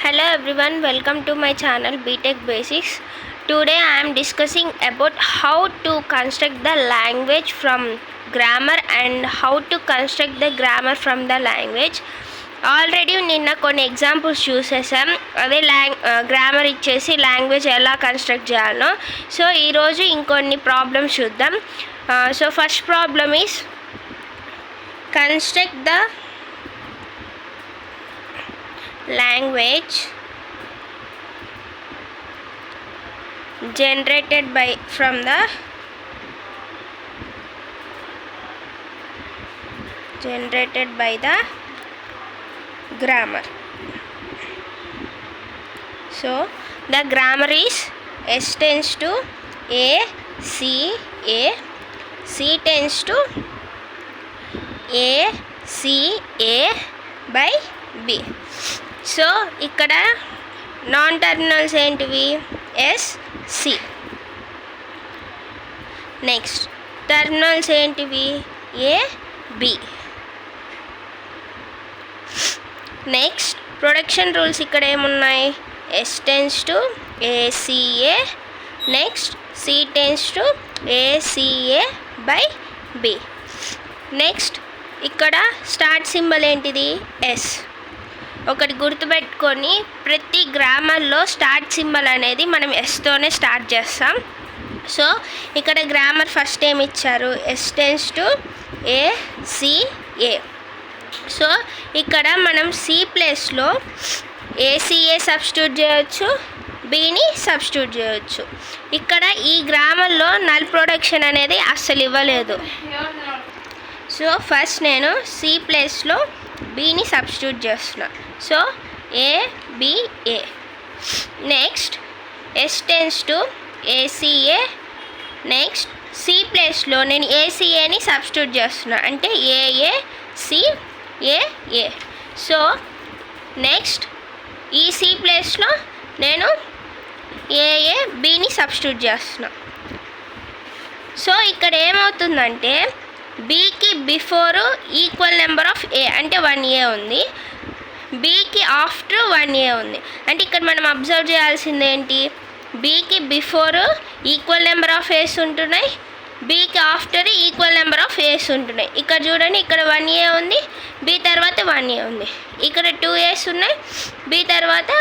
Hello everyone, welcome to my channel BTech Basics. Today I am discussing about how to construct the language from grammar and how to construct the grammar from the language. Already నిన్న కొన్ని examples చూసేసాం. అదే grammar ఇచ్చేసి language ఎలా construct చేయాలో. So ఈరోజు ఇంకొన్ని problems చూద్దాం. So first problem is construct the language generated from the grammar. So the grammar is S tends to A, C tends to A, C, A by B. So ఇక్కడ non terminals ఏంటివి? S, C. Next terminals ఏంటివి? A, B. Next production rules ఇక్కడ ఏమున్నాయి? S tends to ACA, next C tends to ACA by B. Next ఇక్కడ start symbol ఏంటిది? S. ఒకటి గుర్తుపెట్టుకొని ప్రతి గ్రామర్లో స్టార్ట్ సింబల్ అనేది మనం ఎస్తోనే స్టార్ట్ చేస్తాం. సో ఇక్కడ గ్రామర్ ఫస్ట్ ఏమి ఇచ్చారు? S tends to ACA. So ఇక్కడ మనం సి ప్లేస్లో ఏసీఏ సబ్స్టిట్యూట్ చేయొచ్చు, బిని సబ్స్టిట్యూట్ చేయొచ్చు. ఇక్కడ ఈ గ్రామర్లో నల్ ప్రొడక్షన్ అనేది అస్సలు ఇవ్వలేదు. సో ఫస్ట్ నేను సి ప్లేస్లో బిని సబ్స్టిట్యూట్ చేస్తున్నా. So ABA. Next S tends to ACA. Next C ప్లేస్లో నేను ఏసీఏని సబ్స్టిట్యూట్ చేస్తున్నా, అంటే ఏఏ సి ఏఏ. సో నెక్స్ట్ ఈ సి ప్లేస్లో నేను ఏఏ బిని సబ్స్టిట్యూట్ చేస్తున్నా. సో ఇక్కడ ఏమవుతుందంటే బీకి బిఫోర్ ఈక్వల్ నెంబర్ ఆఫ్ ఏ అంటే 1A ఉంది, బీకి ఆఫ్టర్ 1A ఉంది. అంటే ఇక్కడ మనం అబ్జర్వ్ చేయాల్సింది ఏంటి? బీకి బిఫోర్ ఈక్వల్ నెంబర్ ఆఫ్ ఏస్ ఉంటున్నాయి, బీకి ఆఫ్టర్ ఈక్వల్ నెంబర్ ఆఫ్ ఏస్ ఉంటున్నాయి. ఇక్కడ చూడండి, ఇక్కడ 1A ఉంది, బీ తర్వాత 1A ఉంది. ఇక్కడ 2A's ఉన్నాయి, బీ తర్వాత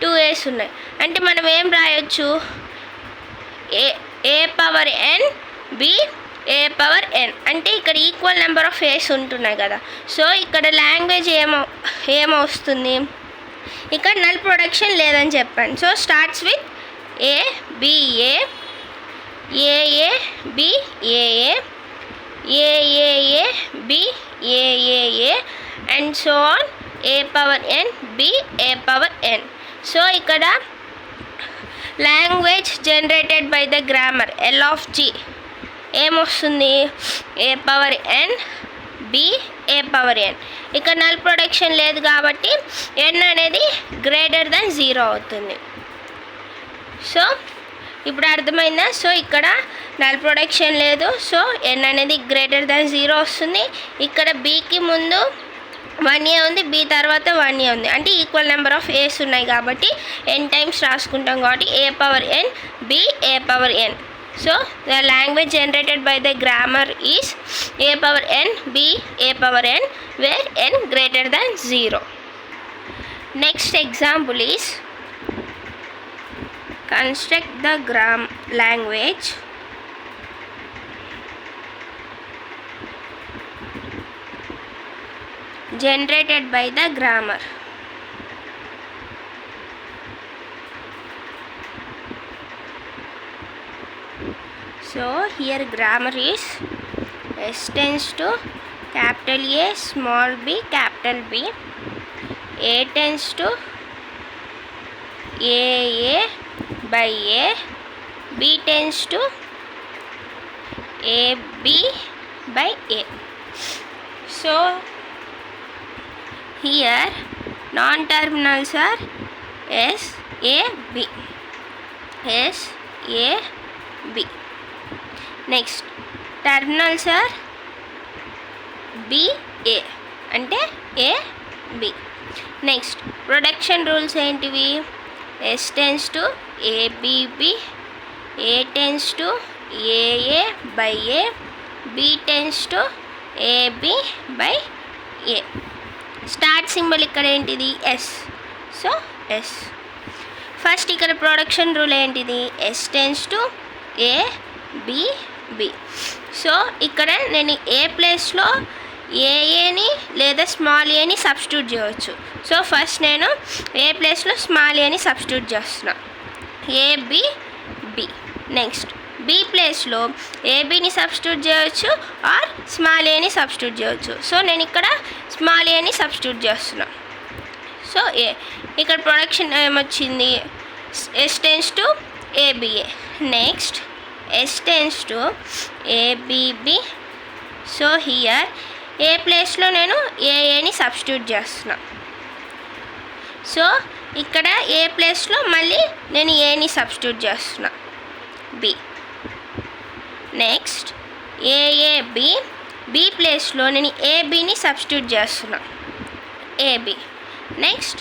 2A's ఉన్నాయి. అంటే మనం ఏం రాయొచ్చు? A power N B A power ఎన్. అంటే ఇక్కడ ఈక్వల్ నెంబర్ ఆఫ్ ఏస్ ఉంటున్నాయి కదా. సో ఇక్కడ లాంగ్వేజ్ ఏమొస్తుంది? ఇక్కడ నల్ ప్రొడక్షన్ లేదని చెప్పాను. So starts with A B A, A A B A A, A A A B A A A and so on A power N B A power N. So ఇక్కడ language generated by the grammar L of G ఏమొస్తుంది? A power N B A power N. ఇక్కడ null production లేదు కాబట్టి ఎన్ అనేది greater than 0 అవుతుంది. So ఇప్పుడు అర్థమైందా? So ఇక్కడ నల్ ప్రొడక్షన్ లేదు, సో ఎన్ అనేది గ్రేటర్ దెన్ 0 వస్తుంది. ఇక్కడ బీకి ముందు 1A ఉంది, బి తర్వాత 1A ఉంది. అంటే ఈక్వల్ నెంబర్ ఆఫ్ ఏస్ ఉన్నాయి కాబట్టి ఎన్ టైమ్స్ రాసుకుంటాం కాబట్టి A power N B A power N. So the language generated by the grammar is a power n b a power n where n greater than 0. Next example is construct the language generated by the grammar. So here grammar is S tends to capital A, small b, capital B. A tends to AA by A. B tends to AB by A. So here non-terminals are S, A, B. S, A, B. Next terminals are B A అంటే A B. Next production rules ఏంటివి? S tends to A B B, A tends to A A by A, B tends to A B by A. Start symbol ఇక్కడ ఏంటిది? S. So S. First ఇక్కడ production rule ఏంటిది? S tends to A B B. So ఇక్కడ నేను ఏ ప్లేస్లో ఏఏని లేదా small ఏని substitute చేయవచ్చు. సో ఫస్ట్ నేను ఏ ప్లేస్లో స్మాల్ ఏని సబ్స్టిట్యూట్ చేస్తున్నా, ఏబి బి. నెక్స్ట్ బి ప్లేస్లో ఏబిని సబ్స్టిట్యూట్ చేయవచ్చు ఆర్ స్మాల్ ఏని సబ్స్టిట్యూట్ చేయవచ్చు. సో నేను ఇక్కడ స్మాల్ ఏని సబ్స్టిట్యూట్ చేస్తున్నా. సో ఏ ఇక్కడ ప్రొడక్షన్ ఏమొచ్చింది? S tends to A B A. Next S tends to A B B. So here A ప్లేస్లో నేను ఏఏని సబ్స్టిట్యూట్ చేస్తున్నా. సో ఇక్కడ ఏ ప్లేస్లో మళ్ళీ నేను ఏని సబ్స్టిట్యూట్ చేస్తున్నా, బి. నెక్స్ట్ ఏఏబి, బి ప్లేస్లో నేను ఏబిని సబ్స్టిట్యూట్ చేస్తున్నా, ఏబి. నెక్స్ట్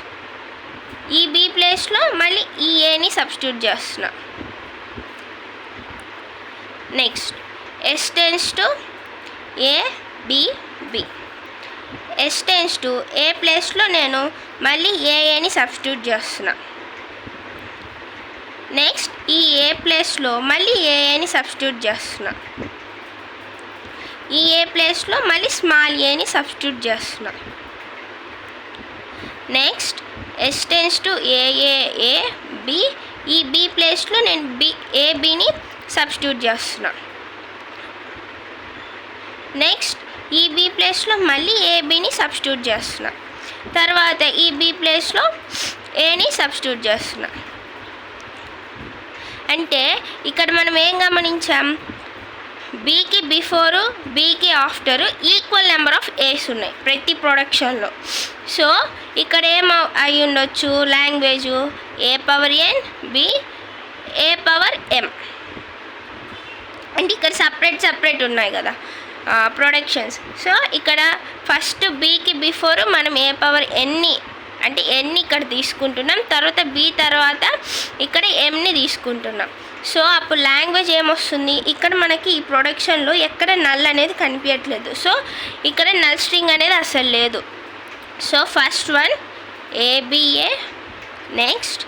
ఈ బి ప్లేస్లో మళ్ళీ ఈ ఏని సబ్స్టిట్యూట్ చేస్తున్నా. Next S tends to A B B. S tends to A ప్లేస్లో నేను మళ్ళీ ఏఏని సబ్స్టిట్యూట్ చేస్తున్నా. నెక్స్ట్ ఈ ఏ ప్లేస్లో మళ్ళీ ఏఏని సబ్స్టిట్యూట్ చేస్తున్నా. ఈ ఏ ప్లేస్లో మళ్ళీ స్మాల్ ఏని సబ్స్టిట్యూట్ చేస్తున్నా. Next S tends to A A A B. ఈ బి ప్లేస్లో నేను ఏబిని సబ్స్టిట్యూట్ చేస్తున్నా. నెక్స్ట్ ఈ బి ప్లేస్లో మళ్ళీ ఏబిని సబ్స్టిట్యూట్ చేస్తున్నా. తర్వాత ఈ బి ప్లేస్లో ఏని సబ్స్టిట్యూట్ చేస్తున్నా. అంటే ఇక్కడ మనం ఏం గమనించాం? బీకి బిఫోరు బీకి after equal number of A's ఉన్నాయి ప్రతి ప్రొడక్షన్లో. సో ఇక్కడ ఏమో అయి ఉండొచ్చు language A power N B A power M. అంటే ఇక్కడ సపరేట్ ఉన్నాయి కదా ప్రొడక్షన్స్. సో ఇక్కడ ఫస్ట్ బీకి బిఫోర్ మనం ఏ పవర్ ఎన్ని అంటే ఎన్ని ఇక్కడ తీసుకుంటున్నాం, తర్వాత బి తర్వాత ఇక్కడ ఎంని తీసుకుంటున్నాం. సో అప్పుడు లాంగ్వేజ్ ఏమొస్తుంది? ఇక్కడ మనకి ఈ ప్రొడక్షన్లో ఎక్కడ నల్ అనేది కనిపించట్లేదు. సో ఇక్కడ నల్ స్ట్రింగ్ అనేది అసలు లేదు. So first one A B A, next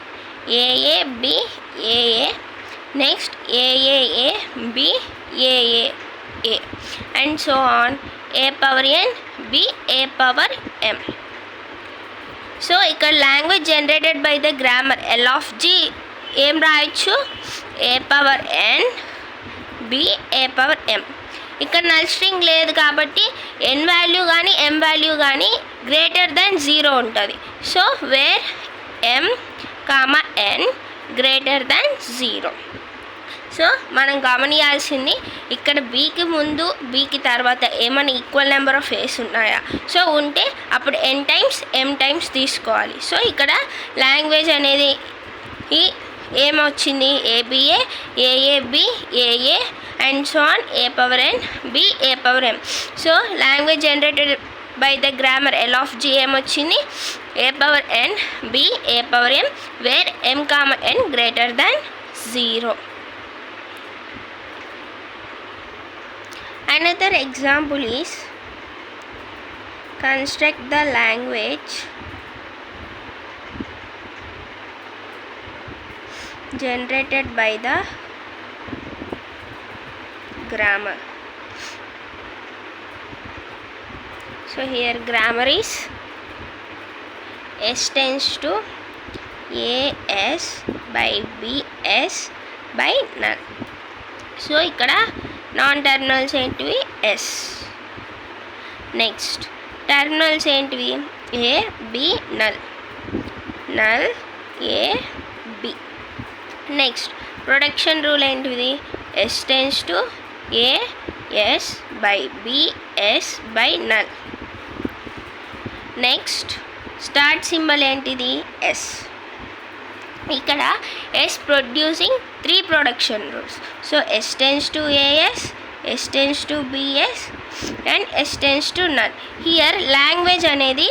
A A B A A, next A A A B A A A, and so on A power N B A power M. So ఇక్కడ language generated by the grammar L of G ఏం రాయొచ్చు? A power N B A power M. ఇక్కడ null string లేదు కాబట్టి N value కానీ M value కానీ greater than 0 ఉంటుంది. So where M comma N greater than 0. So మనం గమనించాల్సింది ఇక్కడ బీకి ముందు బీకి తర్వాత ఏమైనా ఈక్వల్ నెంబర్ ఆఫ్ ఏస్ ఉన్నాయా? సో ఉంటే అప్పుడు ఎన్ టైమ్స్ ఎం టైమ్స్ తీసుకోవాలి. సో ఇక్కడ లాంగ్వేజ్ అనేది ఈ ఏమొచ్చింది? ABA AAB AA and so on A power N B A power M. So language generated by the grammar L of G ఏమొచ్చింది? A power N B A power M where M comma N greater than 0. Another example is construct the language generated by the grammar. So here grammar is S tends to AS by BS by null. So ఇక్కడ non terminals ఏంటివి? S. Next terminals ఏంటివి? A B null, null A B. Next production rule ఏంటిది? S tends to A S by B S by null. Next start symbol ఏంటిది? S. ఇక్కడ S producing 3 production rules. So S tends to as, S tends to B S and S tends to null. Here language అనేది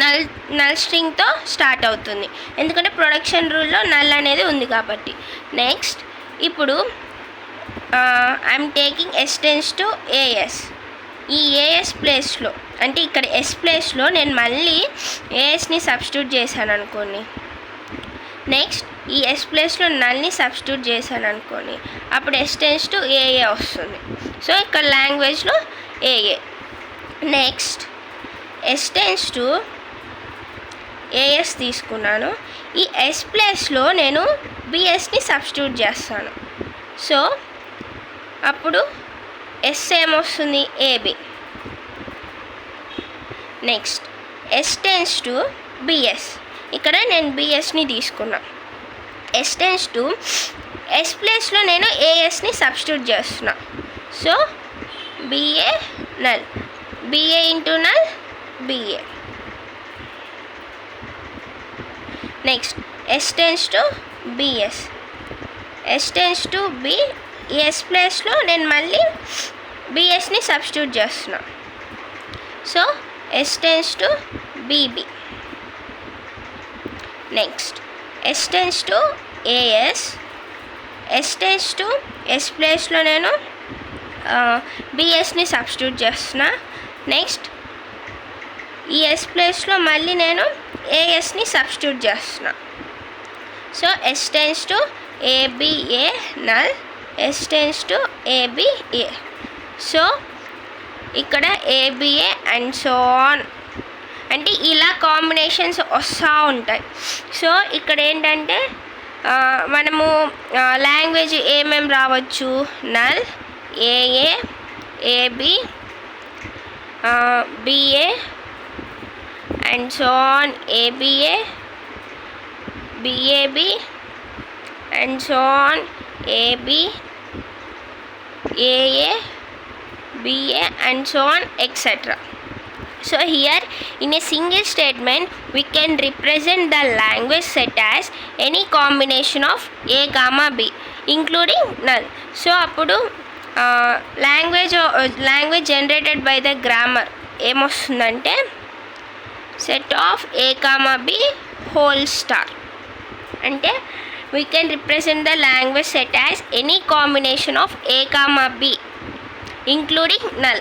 null null స్ట్రింగ్తో start అవుతుంది, ఎందుకంటే production రూల్లో null అనేది ఉంది కాబట్టి. Next ఇప్పుడు I'm taking S tends to AS. ఈ AS ప్లేస్లో అంటే ఇక్కడ ఎస్ ప్లేస్లో నేను మళ్ళీ ఏఎస్ని సబ్స్టిట్యూట్ చేశాను అనుకోండి. నెక్స్ట్ ఈ ఎస్ ప్లేస్లో నల్ని సబ్స్టిట్యూట్ చేశాను అనుకోండి, అప్పుడు ఎస్ టెన్స్ టు ఏఏ వస్తుంది. సో ఇక్కడ లాంగ్వేజ్లో AA. Next S tends to AS తీసుకున్నాను. ఈ ఎస్ ప్లేస్లో నేను బిఎస్ని సబ్స్టిట్యూట్ చేస్తాను. సో అప్పుడు ఎస్ ఏమొస్తుంది, AB. Next S tends to BS. ఇక్కడ నేను బిఎస్ని తీసుకున్నా. ఎస్ టెన్స్ టు ఎస్ ప్లేస్లో నేను ఏఎస్ని సబ్స్టిట్యూట్ చేస్తున్నా. So BA null, BA into null BA. Next S tends to BS. S tends to B. ఈ ఎస్ ప్లేస్లో నేను మళ్ళీ బిఎస్ని సబ్స్టిట్యూట్ చేస్తున్నా. So S tends to BB. Next S tends to as. S tends to S ప్లేస్లో నేను బిఎస్ని substitute చేస్తున్నా. నెక్స్ట్ ఈ ఎస్ ప్లేస్లో మళ్ళీ నేను ఏఎస్ని సబ్స్టిట్యూట్ చేస్తున్నా. So S tends to ABA null, S tends to ABA. So ఇక్కడ ఏబిఏ అండ్ సో ఆన్ అంటే ఇలా కాంబినేషన్స్ వస్తూ ఉంటాయి. సో ఇక్కడ ఏంటంటే మనము లాంగ్వేజ్ ఏమేమి రావచ్చు, null, AA, AB, BA and so on, ABA, BAB and so on, AB, AA, BA and so on, etc. So here in a single statement we can represent the language set as any combination of A comma B including null. So appudu language generated by the grammar emostundante set of A comma B whole star. Ante we can represent the language set as any combination of A comma B including null.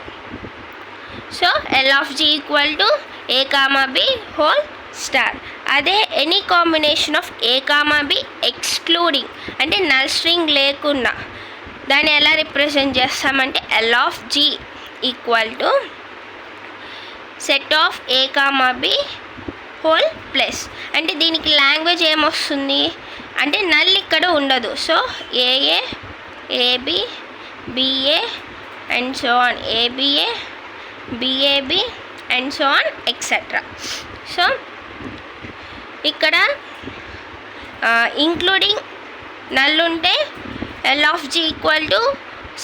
So L of G equal to A comma B whole star. అదే any combination of A comma B excluding అంటే null string లేకుండా దాన్ని ఎలా represent చేస్తామంటే L of G equal to set of A comma B whole plus. అంటే దీనికి language ఏమొస్తుంది అంటే నల్ ఇక్కడ ఉండదు. So AA, AB, BA and so on, ABA, BAB and so on etcetera. So ఇక్కడ ఇంక్లూడింగ్ నల్ ఉంటే L of G equal to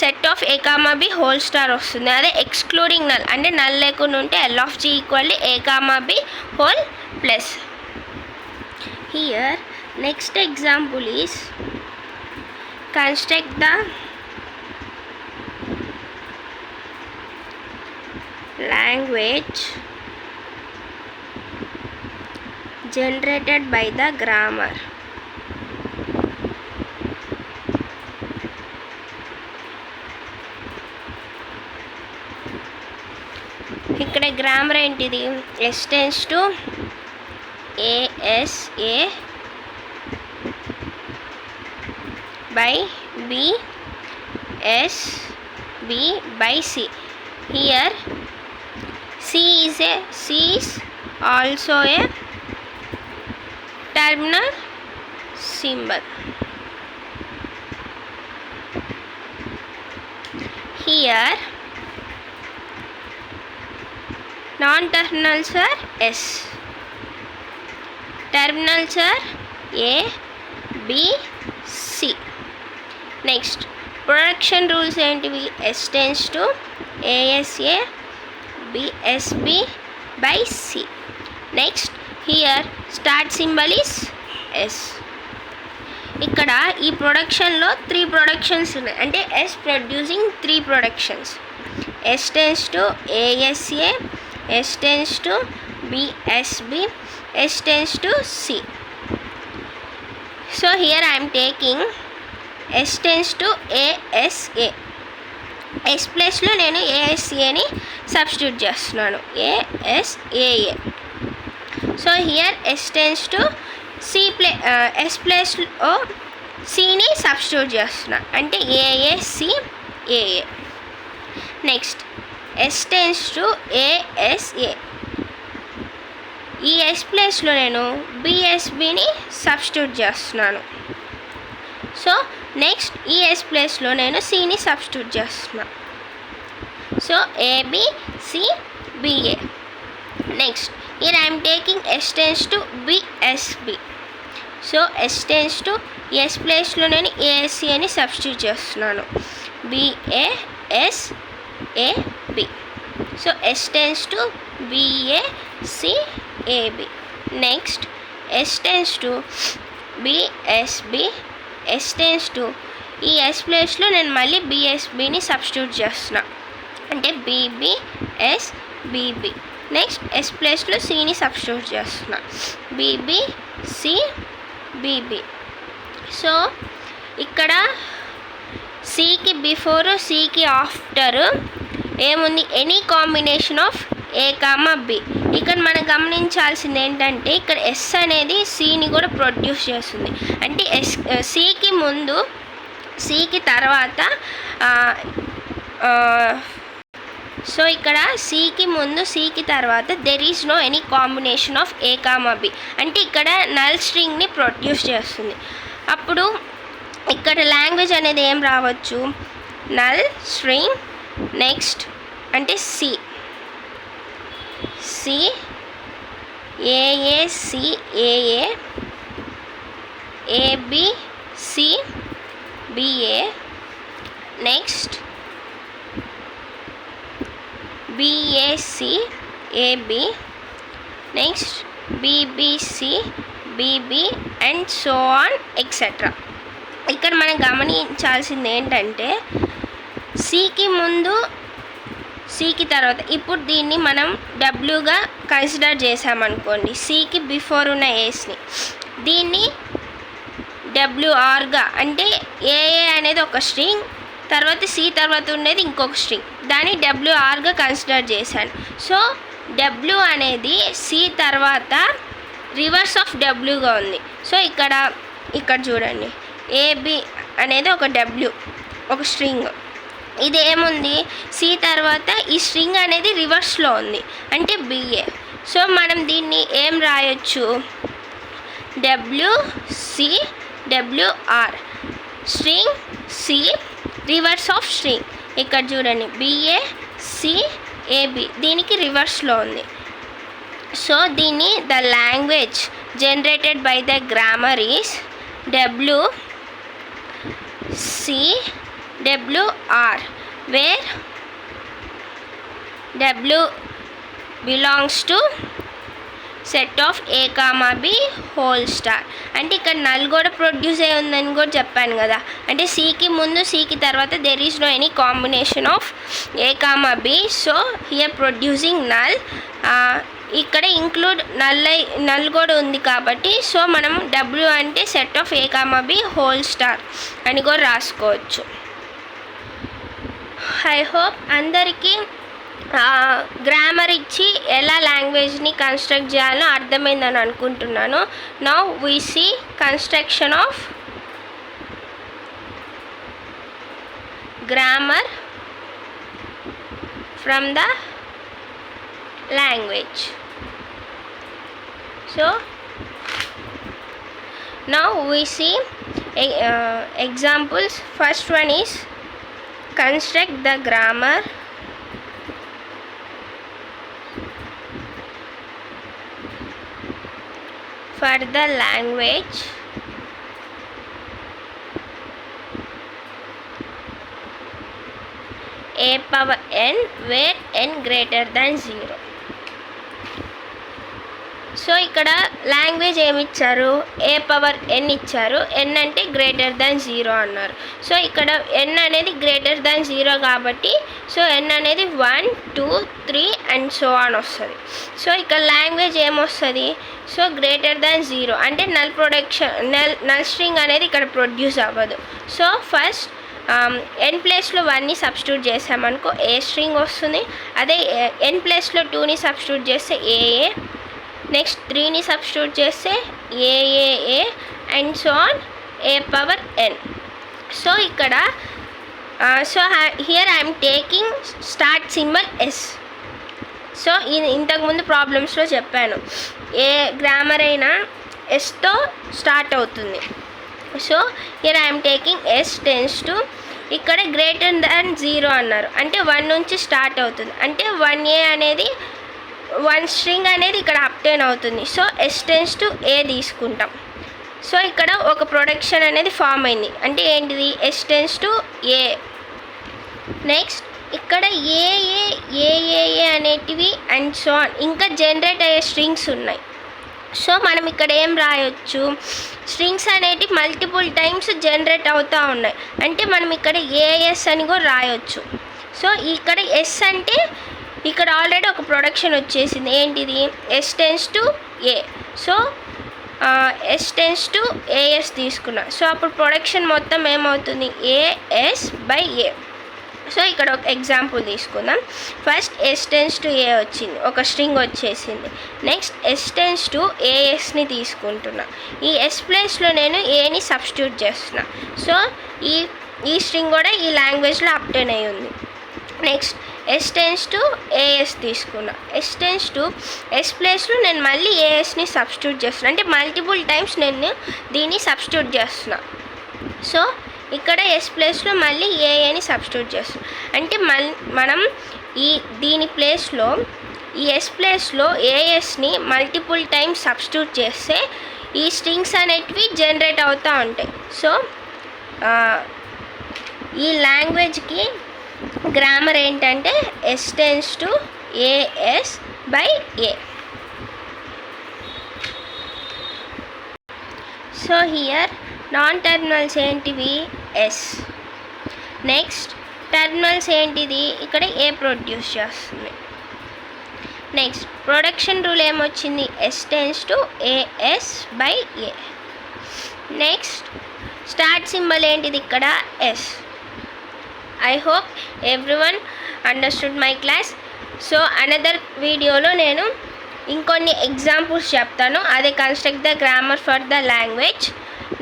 set of A comma B whole star వస్తుంది. అదే ఎక్స్క్లూడింగ్ నల్ అంటే null లేకుండా ఉంటే L of G equal to A comma B whole plus. Here next example is construct the language generated by the grammar. ఇక్కడ grammar ఏంటిది, S tends to ASA by B, S, B by C. Here C is also a terminal symbol. Here non-terminals are S, terminals are A, B, C. Next production rules ఏంటివి, S tends to A S A B S B by C. Next here start symbol is S. ఇక్కడ ఈ ప్రొడక్షన్లో 3 productions ఉన్నాయి, అంటే S producing 3 productions. S tends to A S A, S tends to BSB, S tends to C. So here I am taking S tends to ASA. S ప్లేస్లో నేను ASAని substitute చేస్తున్నాను, ASAA. So here S tends to C S ప్లేస్లో Cని substitute చేస్తున్నా, అంటే AACAA. Next S tends to ASA. ఈ S ప్లేస్లో నేను BSBని substitute చేస్తున్నాను. సో నెక్స్ట్ ఈ S ప్లేస్లో నేను Cని సబ్స్టిట్యూట్ చేస్తున్నా. So ABCBA. Next here I am taking S tends to BSB. So S tends to S ప్లేస్లో నేను ASC అని సబ్స్టిట్యూట్ చేస్తున్నాను, BASAB. So S tends to BACAB. Next S tends to BSB. S tends to ఈ S ప్లేస్లో నేను మళ్ళీ BSBని substitute చేస్తున్నా, అంటే BBSBB. నెక్స్ట్ S ప్లేస్లో Cని సబ్స్టిట్యూట్ చేస్తున్నా, BBCBB. సో ఇక్కడ Cకి బిఫోర్ Cకి ఆఫ్టర్ ఏముంది, any combination of A, B. ఇక్కడ మనం గమనించాల్సింది ఏంటంటే ఇక్కడ S అనేది Cని కూడా ప్రొడ్యూస్ చేస్తుంది, అంటే Cకి ముందు Cకి తర్వాత సో ఇక్కడ Cకి ముందు Cకి తర్వాత there is no any combination of A, B. అంటే ఇక్కడ నల్ స్ట్రింగ్ని ప్రొడ్యూస్ చేస్తుంది. అప్పుడు ఇక్కడ లాంగ్వేజ్ అనేది ఏం రావచ్చు, నల్ స్ట్రింగ్. నెక్స్ట్ అంటే C AACAA, ABCBA. Next BACAB. Next BBCBB and so on etcetera. ఇక్కడ మనం గమనించాల్సింది ఏంటంటే Cకి ముందు Cకి తర్వాత, ఇప్పుడు దీన్ని మనం Wగా కన్సిడర్ చేసామనుకోండి, Cకి బిఫోర్ ఉన్న ఏస్ని, దీన్ని WRగా, అంటే AA అనేది ఒక స్ట్రింగ్, తర్వాత C తర్వాత ఉండేది ఇంకొక స్ట్రింగ్, దాన్ని WRగా కన్సిడర్ చేశాను. సో W అనేది C తర్వాత రివర్స్ ఆఫ్ Wగా ఉంది. సో ఇక్కడ చూడండి, AB అనేది ఒక W, ఒక స్ట్రింగ్. ఇది ఏముంది, C తర్వాత ఈ స్ట్రింగ్ అనేది రివర్స్లో ఉంది, అంటే BA. సో మనం దీన్ని ఏం రాయొచ్చు, WCWR, string C, reverse of string. ఇక్కడ చూడండి, BACAB దీనికి రివర్స్లో ఉంది. సో దీన్ని the language generated by the grammar is WCWR, where W belongs to set of A, B whole star. అంటే ఇక్కడ నల్ కూడా ప్రొడ్యూస్ అయ్యి ఉందని కూడా చెప్పాను కదా, అంటే Cకి ముందు Cకి తర్వాత there is no any combination of A, B. So here producing null. ఇక్కడ ఇంక్లూడ్ నల్ కూడా ఉంది కాబట్టి, సో మనం W అంటే set of A, B whole star అని కూడా రాసుకోవచ్చు. ఐ హోప్ అందరికీ గ్రామర్ ఇచ్చి ఎలా లాంగ్వేజ్ని కన్స్ట్రక్ట్ చేయాలో అర్థమైందని అనుకుంటున్నాను. Now we see construction of grammar from the language. So now we see examples. First one is construct the grammar for the language A power n where n greater than 0. So ఇక్కడ language ఏమి ఇచ్చారు, ఏ power ఎన్ ఇచ్చారు. ఎన్ అంటే greater than 0 అన్నారు. So ఇక్కడ ఎన్ అనేది greater than 0 కాబట్టి so ఎన్ అనేది 1 2 3 అండ్ సో ఆన్ వస్తుంది. సో ఇక్కడ లాంగ్వేజ్ ఏమొస్తుంది, సో గ్రేటర్ దాన్ 0 అంటే నల్ స్ట్రింగ్ అనేది ఇక్కడ ప్రొడ్యూస్ అవ్వదు. సో ఫస్ట్ ఎన్ ప్లేస్లో 1ని సబ్స్టిట్యూట్ చేసామనుకో ఏ స్ట్రింగ్ వస్తుంది. అదే ఎన్ ప్లేస్లో 2ని సబ్స్టిట్యూట్ చేస్తే ఏఏ, నెక్స్ట్ 3ని సబ్స్టిట్యూట్ చేస్తే A A A and so on A power N. So ఇక్కడ so here I'm taking start symbol S. So ఇంతకుముందు ప్రాబ్లమ్స్లో చెప్పాను, ఏ గ్రామర్ అయినా ఎస్తో స్టార్ట్ అవుతుంది. So here I'm taking S tends to, ఇక్కడ గ్రేటర్ దాన్ 0 అన్నారు అంటే 1 నుంచి స్టార్ట్ అవుతుంది. అంటే 1A అనేది 1 స్ట్రింగ్ అనేది ఇక్కడ అప్టైన్ అవుతుంది. సో ఎస్ టెన్స్ టు ఏ తీసుకుంటాం. సో ఇక్కడ ఒక ప్రొడక్షన్ అనేది ఫామ్ అయింది. అంటే ఏంటిది, S tends to A. Next ఇక్కడ ఏఏఏఏఏ అనేటివి అండ్ సో ఆన్ ఇంకా జనరేట్ అయ్యే స్ట్రింగ్స్ ఉన్నాయి. సో మనం ఇక్కడ ఏం రాయొచ్చు, స్ట్రింగ్స్ అనేటివి మల్టిపుల్ టైమ్స్ జనరేట్ అవుతూ ఉన్నాయి. అంటే మనం ఇక్కడ ఏఎస్ అని కూడా రాయొచ్చు. సో ఇక్కడ ఎస్ అంటే ఇక్కడ ఆల్రెడీ ఒక ప్రొడక్షన్ వచ్చేసింది. ఏంటిది, S tends to A. So S tends to A S తీసుకున్నా. సో అప్పుడు ప్రొడక్షన్ మొత్తం ఏమవుతుంది, ఏఎస్ బై ఏ. సో ఇక్కడ ఒక ఎగ్జాంపుల్ తీసుకుందాం. ఫస్ట్ ఎస్ టెన్స్ టు ఏ వచ్చింది, ఒక స్ట్రింగ్ వచ్చేసింది. నెక్స్ట్ ఎస్ టెన్స్ టు ఏఎస్ని తీసుకుంటున్నా. ఈ ఎస్ ప్లేస్లో నేను ఏని సబ్స్టిట్యూట్ చేస్తున్నా. సో ఈ స్ట్రింగ్ కూడా ఈ లాంగ్వేజ్లో అప్టైన్ అయి ఉంది. Next S tends to A S తీసుకున్నా. ఎస్ టెన్స్ టు ఎస్ ప్లేస్లో నేను మళ్ళీ ఏఎస్ని సబ్స్టిట్యూట్ చేస్తున్నా. అంటే మల్టిపుల్ టైమ్స్ నేను దీన్ని సబ్స్టిట్యూట్ చేస్తున్నా. సో ఇక్కడ ఎస్ ప్లేస్లో మళ్ళీ ఏఏని సబ్స్టిట్యూట్ చేస్తాం. అంటే మనం దీని ప్లేస్లో ఈ ఎస్ ప్లేస్లో ఏఎస్ని మల్టిపుల్ టైమ్స్ సబ్స్టిట్యూట్ చేస్తే ఈ స్ట్రింగ్స్ అనేటివి జనరేట్ అవుతూ ఉంటాయి. సో ఈ లాంగ్వేజ్కి గ్రామర్ ఏంటంటే S tends to A S by A. So here non terminals ఏంటివి, ఎస్. నెక్స్ట్ టర్మినల్స్ ఏంటిది, ఇక్కడ ఏ ప్రొడ్యూస్ చేస్తుంది. నెక్స్ట్ ప్రొడక్షన్ రూల్ ఏమొచ్చింది, S tends to A S by A. Next start symbol ఏంటిది, ఇక్కడ S. I hope everyone understood my class. So another వీడియోలో నేను ఇంకొన్ని ఎగ్జాంపుల్స్ చెప్తాను. అదే construct the grammar for the language.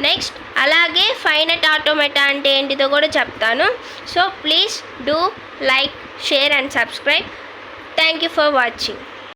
Next అలాగే ఫైనట్ ఆటోమేటా అంటే ఏంటిదో కూడా చెప్తాను. So please do like, share and subscribe. Thank you for watching.